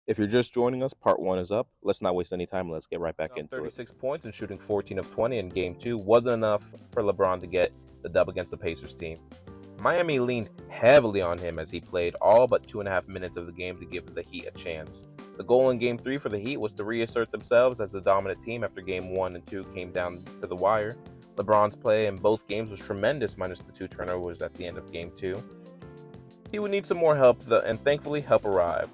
If you're just joining us, part one is up. Let's not waste any time. Let's get right back into it. 36 points and shooting 14 of 20 in game 2 wasn't enough for LeBron to get the dub against the Pacers team. Miami leaned heavily on him as he played all but 2.5 minutes of the game to give the Heat a chance. The goal in game 3 for the Heat was to reassert themselves as the dominant team after game 1 and 2 came down to the wire. LeBron's play in both games was tremendous, minus the 2 turnovers at the end of game 2. He would need some more help, and thankfully help arrived.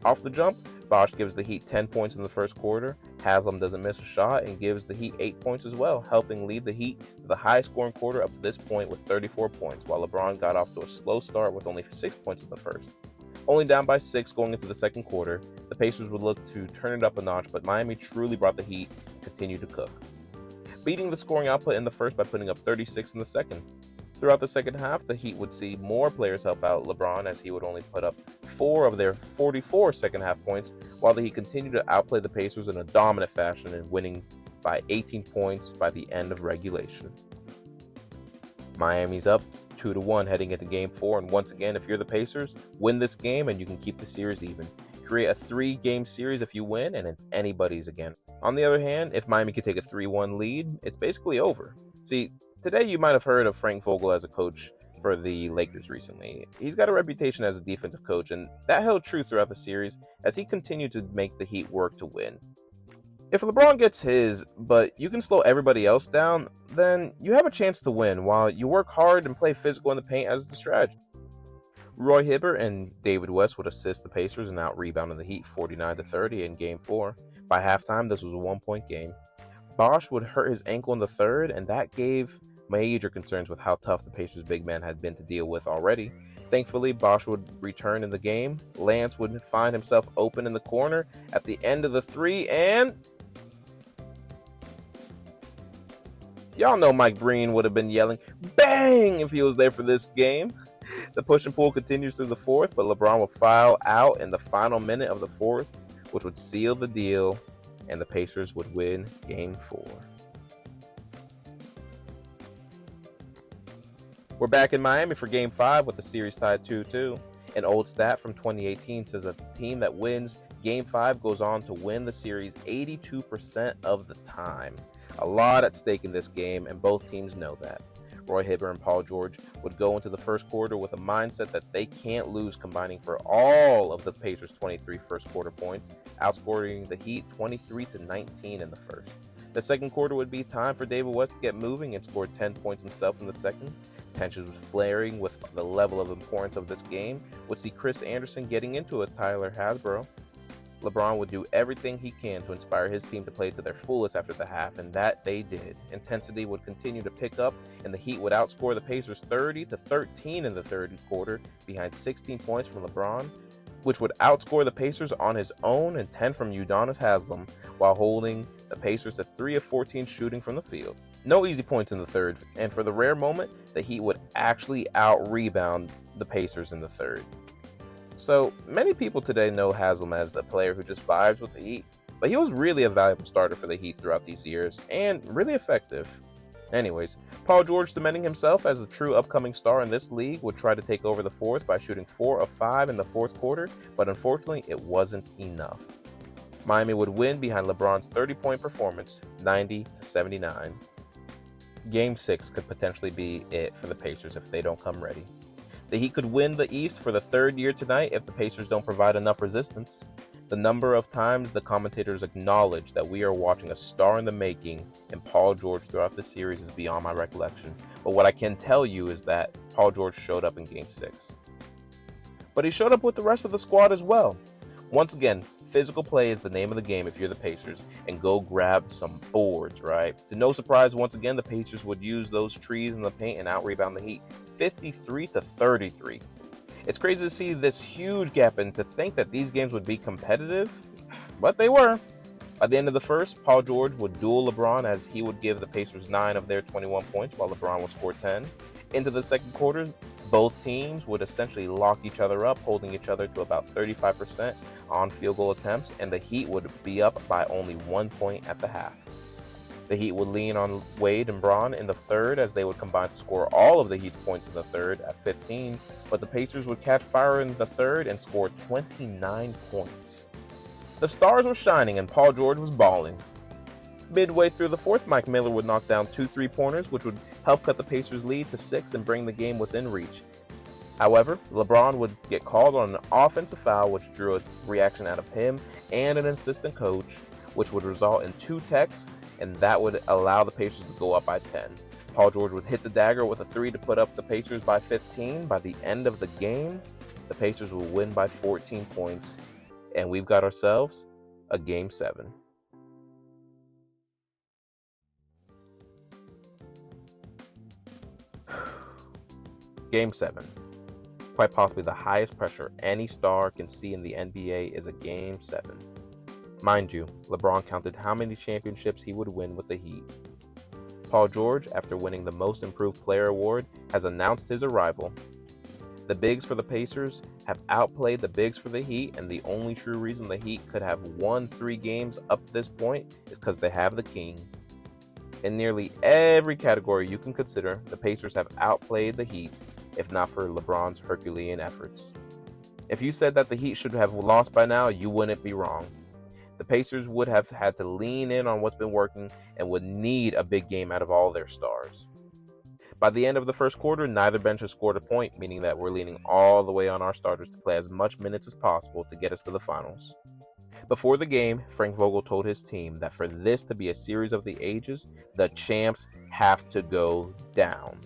Off the jump, Bosch gives the Heat 10 points in the first quarter. Haslam doesn't miss a shot and gives the Heat 8 points as well, helping lead the Heat to the highest scoring quarter up to this point with 34 points, while LeBron got off to a slow start with only 6 points in the first. Only down by 6 going into the second quarter, the Pacers would look to turn it up a notch, but Miami truly brought the Heat and continued to cook, beating the scoring output in the first by putting up 36 in the second. Throughout the second half, the Heat would see more players help out LeBron as he would only put up 4 of their 44 second half points, while the Heat continued to outplay the Pacers in a dominant fashion and winning by 18 points by the end of regulation. Miami's up 2-1 heading into game 4, and once again, if you're the Pacers, win this game and you can keep the series even. Create a 3-game series if you win, and it's anybody's again. On the other hand, if Miami can take a 3-1 lead, it's basically over. See, today you might have heard of Frank Vogel as a coach for the Lakers recently. He's got a reputation as a defensive coach, and that held true throughout the series as he continued to make the Heat work to win. If LeBron gets his, but you can slow everybody else down, then you have a chance to win while you work hard and play physical in the paint as the strategy. Roy Hibbert and David West would assist the Pacers and out-rebounding the Heat 49-30 in Game 4. By halftime, this was a 1-point game. Bosch would hurt his ankle in the third, and that gave major concerns with how tough the Pacers' big man had been to deal with already. Thankfully, Bosch would return in the game. Lance would find himself open in the corner at the end of the 3, and y'all know Mike Breen would have been yelling, "Bang!" if he was there for this game. The push and pull continues through the fourth, but LeBron will foul out in the final minute of the fourth, which would seal the deal, and the Pacers would win Game 4. We're back in Miami for Game 5 with the series tied 2-2. An old stat from 2018 says that the team that wins Game 5 goes on to win the series 82% of the time. A lot at stake in this game, and both teams know that. Roy Hibbert and Paul George would go into the first quarter with a mindset that they can't lose, combining for all of the Pacers' 23 first quarter points, outscoring the Heat 23-19 in the first. The second quarter would be time for David West to get moving and scored 10 points himself in the second. Tensions was flaring with the level of importance of this game, would see Chris Anderson getting into it, Tyler Hasbro. LeBron would do everything he can to inspire his team to play to their fullest after the half, and that they did. Intensity would continue to pick up, and the Heat would outscore the Pacers 30-13 in the third quarter, behind 16 points from LeBron, which would outscore the Pacers on his own and 10 from Udonis Haslem, while holding the Pacers to 3 of 14 shooting from the field. No easy points in the third, and for the rare moment, the Heat would actually out-rebound the Pacers in the third. So, many people today know Haslam as the player who just vibes with the Heat, but he was really a valuable starter for the Heat throughout these years, and really effective. Anyways, Paul George, cementing himself as a true upcoming star in this league, would try to take over the fourth by shooting 4 of 5 in the fourth quarter, but unfortunately it wasn't enough. Miami would win behind LeBron's 30-point performance, 90-79. Game 6 could potentially be it for the Pacers if they don't come ready. The Heat could win the East for the third year tonight if the Pacers don't provide enough resistance. The number of times the commentators acknowledge that we are watching a star in the making in Paul George throughout the series is beyond my recollection. But what I can tell you is that Paul George showed up in Game 6. But he showed up with the rest of the squad as well. Once again, physical play is the name of the game if you're the Pacers, and go grab some boards, right? To no surprise, once again, the Pacers would use those trees in the paint and out-rebound the Heat 53-33. It's crazy to see this huge gap and to think that these games would be competitive, but they were. By the end of the first, Paul George would duel LeBron as he would give the Pacers 9 of their 21 points while LeBron would score 10. Into the second quarter, both teams would essentially lock each other up, holding each other to about 35% on field goal attempts, and the Heat would be up by only 1 point at the half. The Heat would lean on Wade and Braun in the third as they would combine to score all of the Heat's points in the third at 15, but the Pacers would catch fire in the third and score 29 points. The stars were shining and Paul George was balling. Midway through the fourth, Mike Miller would knock down 2 3-pointers, which would help cut the Pacers' lead to 6 and bring the game within reach. However, LeBron would get called on an offensive foul, which drew a reaction out of him and an assistant coach, which would result in 2 techs, and that would allow the Pacers to go up by 10. Paul George would hit the dagger with a 3 to put up the Pacers by 15. By the end of the game, the Pacers will win by 14 points, and we've got ourselves a Game 7. Game 7. Quite possibly the highest pressure any star can see in the NBA is a Game 7. Mind you, LeBron counted how many championships he would win with the Heat. Paul George, after winning the Most Improved Player award, has announced his arrival. The bigs for the Pacers have outplayed the bigs for the Heat, and the only true reason the Heat could have won 3 games up to this point is because they have the king. In nearly every category you can consider, the Pacers have outplayed the Heat, if not for LeBron's Herculean efforts. If you said that the Heat should have lost by now, you wouldn't be wrong. The Pacers would have had to lean in on what's been working and would need a big game out of all their stars. By the end of the first quarter, neither bench has scored a point, meaning that we're leaning all the way on our starters to play as much minutes as possible to get us to the finals. Before the game, Frank Vogel told his team that for this to be a series of the ages, the champs have to go down.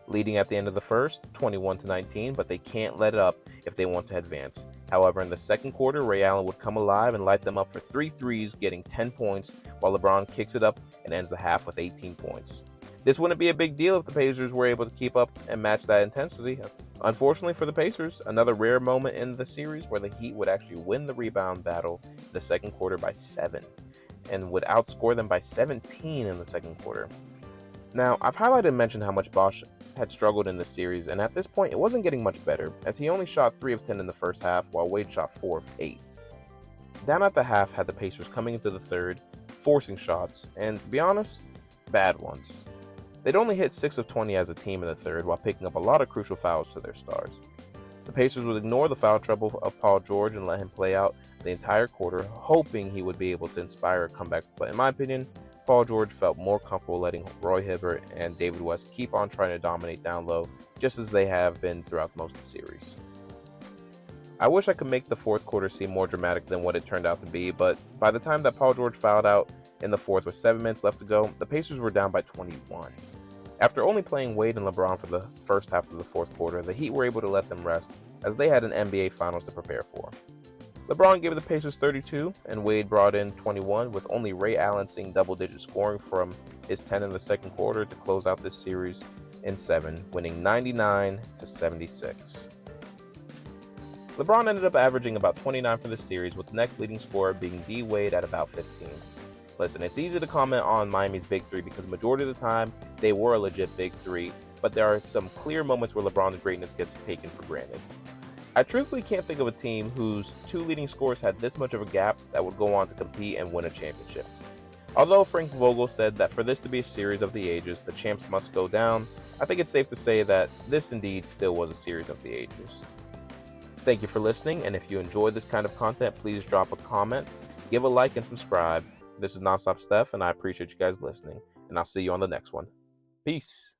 Leading at the end of the first, 21-19, but they can't let it up if they want to advance. However, in the second quarter, Ray Allen would come alive and light them up for 3 threes, getting 10 points, while LeBron kicks it up and ends the half with 18 points. This wouldn't be a big deal if the Pacers were able to keep up and match that intensity. Unfortunately for the Pacers, another rare moment in the series where the Heat would actually win the rebound battle in the second quarter by 7, and would outscore them by 17 in the second quarter. Now, I've highlighted and mentioned how much Bosh had struggled in this series, and at this point it wasn't getting much better, as he only shot 3 of 10 in the first half, while Wade shot 4 of 8. Down at the half had the Pacers coming into the third, forcing shots, and to be honest, bad ones. They'd only hit 6 of 20 as a team in the third, while picking up a lot of crucial fouls to their stars. The Pacers would ignore the foul trouble of Paul George and let him play out the entire quarter, hoping he would be able to inspire a comeback, but in my opinion, Paul George felt more comfortable letting Roy Hibbert and David West keep on trying to dominate down low, just as they have been throughout most of the series. I wish I could make the fourth quarter seem more dramatic than what it turned out to be, but by the time that Paul George fouled out in the fourth with 7 minutes left to go, the Pacers were down by 21. After only playing Wade and LeBron for the first half of the fourth quarter, the Heat were able to let them rest, as they had an NBA Finals to prepare for. LeBron gave the Pacers 32, and Wade brought in 21, with only Ray Allen seeing double-digit scoring from his 10 in the second quarter to close out this series in 7, winning 99-76. LeBron ended up averaging about 29 for the series, with the next leading scorer being D. Wade at about 15. Listen, it's easy to comment on Miami's Big Three because the majority of the time they were a legit Big Three, but there are some clear moments where LeBron's greatness gets taken for granted. I truthfully can't think of a team whose 2 leading scorers had this much of a gap that would go on to compete and win a championship. Although Frank Vogel said that for this to be a series of the ages, the champs must go down, I think it's safe to say that this indeed still was a series of the ages. Thank you for listening, and if you enjoyed this kind of content, please drop a comment, give a like, and subscribe. This is Nonstop Steph, and I appreciate you guys listening, and I'll see you on the next one. Peace.